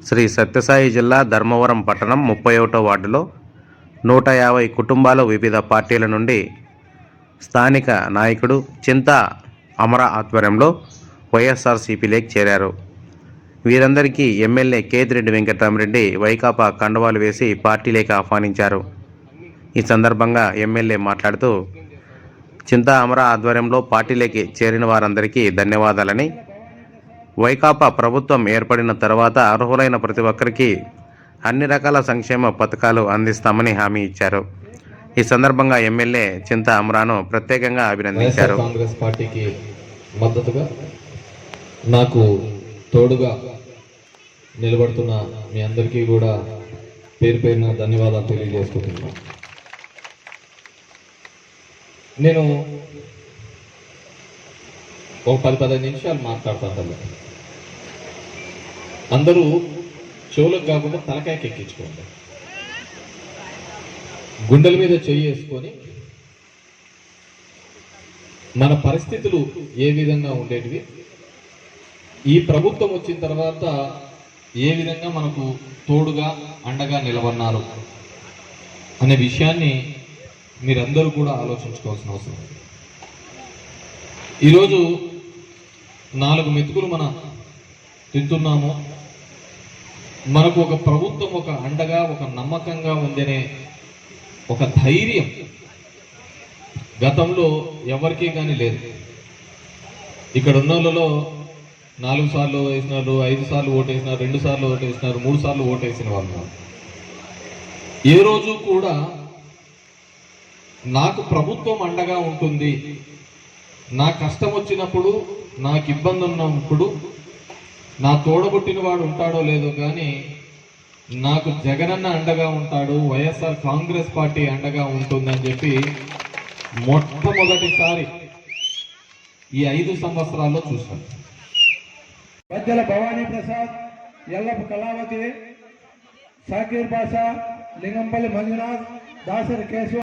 శ్రీ సత్యసాయి జిల్లా ధర్మవరం పట్టణం 31వ వార్డులో 150 కుటుంబాలు వివిధ పార్టీల నుండి స్థానిక నాయకుడు చింతా అమరా ఆధ్వర్యంలో వైఎస్ఆర్సీపీలోకి చేరారు. వీరందరికీ ఎమ్మెల్యే కేతిరెడ్డి వెంకటరామరెడ్డి వైకాపా కండువాలు వేసి పార్టీలోకి ఆహ్వానించారు. ఈ సందర్భంగా ఎమ్మెల్యే మాట్లాడుతూ చింతా అమరా ఆధ్వర్యంలో పార్టీలోకి చేరిన వారందరికీ ధన్యవాదాలని, వైకాపా ప్రభుత్వం ఏర్పడిన తర్వాత అర్హులైన ప్రతి ఒక్కరికి అన్ని రకాల సంక్షేమ పథకాలు అందిస్తామని హామీ ఇచ్చారు. ఈ సందర్భంగా ఎమ్మెల్యే చింతా అమరాను ప్రత్యేకంగా అభినందించారు. కాంగ్రెస్ పార్టీకి మద్దతుగా నాకు తోడుగా నిలబడుతున్న మీ అందరికీ కూడా పేరు పేరున ధన్యవాదాలు తెలియజేసుకుంటున్నాను. నేను ఒక 10-15 నిమిషాలు మాట్లాడతాను. అందరూ చెవులకు కాకుండా తలకాయకి ఎక్కించుకోండి. గుండెల మీద చేసుకొని మన పరిస్థితులు ఏ విధంగా ఉండేటివి, ఈ ప్రభుత్వం వచ్చిన తర్వాత ఏ విధంగా మనకు తోడుగా అండగా నిలబడినారు అనే విషయాన్ని మీరందరూ కూడా ఆలోచించుకోవాల్సిన అవసరం ఉంది. ఈరోజు 4 మెతుకులు మనం తింటున్నాము. మనకు ఒక ప్రభుత్వం ఒక అండగా ఒక నమ్మకంగా ఉందనే ఒక ధైర్యం గతంలో ఎవరికీ కానీ లేదు. ఇక్కడ ఉన్న వాళ్ళలో 4 సార్లు వేసినారు, 5 సార్లు ఓటేసినారు, 2 సార్లు ఓటేసినారు, 3 సార్లు ఓటేసిన వాళ్ళు. ఏ రోజు కూడా నాకు ప్రభుత్వం అండగా ఉంటుంది, నా కష్టం వచ్చినప్పుడు, నాకు ఇబ్బంది ఉన్నప్పుడు నా తోడబుట్టిన వాడు ఉంటాడో లేదో కానీ నాకు జగనన్న అండగా ఉంటాడు, వైఎస్ఆర్ కాంగ్రెస్ పార్టీ అండగా ఉంటుందని చెప్పి మొట్టమొదటిసారి ఈ 5 సంవత్సరాల్లో చూశాను. మధ్యల భవానీ ప్రసాద్, ఎల్లపు కళావతి, సాకీర్ బాషా, లింగంపల్లి మంజునాథ్, దాసరి కేశవ.